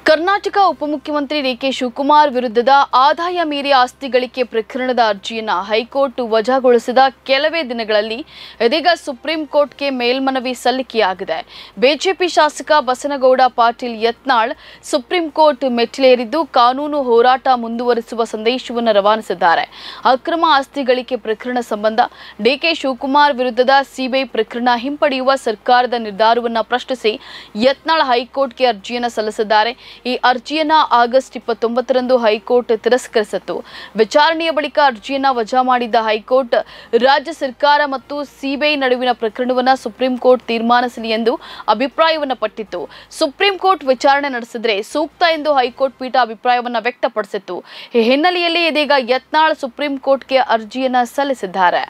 ಕರ್ನಾಟಕ ಉಪಮುಖ್ಯಮಂತ್ರಿ ಡಿಕೆ ಶಿವಕುಮಾರ್ ವಿರುದ್ಧದ ಆದಾಯ ಮೀರಿ ಆಸ್ತಿ ಗಳಿಕೆ ಪ್ರಕರಣದ ಅರ್ಜಿಯನ್ನು ಹೈಕೋರ್ಟ್ ವಜಾಗೊಳಿಸಿದ ಕೆಲವೇ ದಿನಗಳಲ್ಲಿ ಇದೀಗ ಸುಪ್ರೀಂ ಕೋರ್ಟ್ಗೆ ಮೇಲ್ಮನವಿ ಸಲ್ಲಿಕೆಯಾಗಿದೆ. ಬಿಜೆಪಿ ಶಾಸಕ ಬಸನಗೌಡ ಪಾಟೀಲ್ ಯತ್ನಾಳ್ ಸುಪ್ರೀಂ ಕೋರ್ಟ್ ಮೆಟ್ಟಿಲೇರಿದ್ದು ಕಾನೂನು ಹೋರಾಟ ಮುಂದುವರಿಸುವ ಸಂದೇಶವನ್ನು ರವಾನಿಸಿದ್ದಾರೆ. ಅಕ್ರಮ ಆಸ್ತಿ ಗಳಿಕೆ ಪ್ರಕರಣ ಸಂಬಂಧ ಡಿಕೆ ಶಿವಕುಮಾರ್ ವಿರುದ್ಧದ ಸಿಬಿಐ ಪ್ರಕರಣ ಹಿಂಪಡೆಯುವ ಸರ್ಕಾರದ ನಿರ್ಧಾರವನ್ನು ಪ್ರಶ್ನಿಸಿ ಯತ್ನಾಳ್ ಹೈಕೋರ್ಟ್ಗೆ ಅರ್ಜಿಯನ್ನು ಸಲ್ಲಿಸಿದ್ದಾರೆ. ಈ ಅರ್ಜಿಯನ್ನ ಆಗಸ್ಟ್ 29ರಂದು ಹೈಕೋರ್ಟ್ ತಿರಸ್ಕರಿಸಿತ್ತು. ವಿಚಾರಣೆಯ ಬಳಿಕ ಅರ್ಜಿಯನ್ನ ವಜಾ ಮಾಡಿದ್ದ ಹೈಕೋರ್ಟ್ ರಾಜ್ಯ ಸರ್ಕಾರ ಮತ್ತು ಸಿಬಿಐ ನಡುವಿನ ಪ್ರಕರಣವನ್ನು ಸುಪ್ರೀಂ ಕೋರ್ಟ್ ತೀರ್ಮಾನಿಸಲಿ ಎಂದು ಅಭಿಪ್ರಾಯವನ್ನು ಪಟ್ಟಿತ್ತು. ಸುಪ್ರೀಂ ಕೋರ್ಟ್ ವಿಚಾರಣೆ ನಡೆಸಿದ್ರೆ ಸೂಕ್ತ ಎಂದು ಹೈಕೋರ್ಟ್ ಪೀಠ ಅಭಿಪ್ರಾಯವನ್ನು ವ್ಯಕ್ತಪಡಿಸಿತ್ತು. ಈ ಹಿನ್ನೆಲೆಯಲ್ಲಿ ಇದೀಗ ಯತ್ನಾಳ್ ಸುಪ್ರೀಂ ಕೋರ್ಟ್ಗೆ ಅರ್ಜಿಯನ್ನ ಸಲ್ಲಿಸಿದ್ದಾರೆ.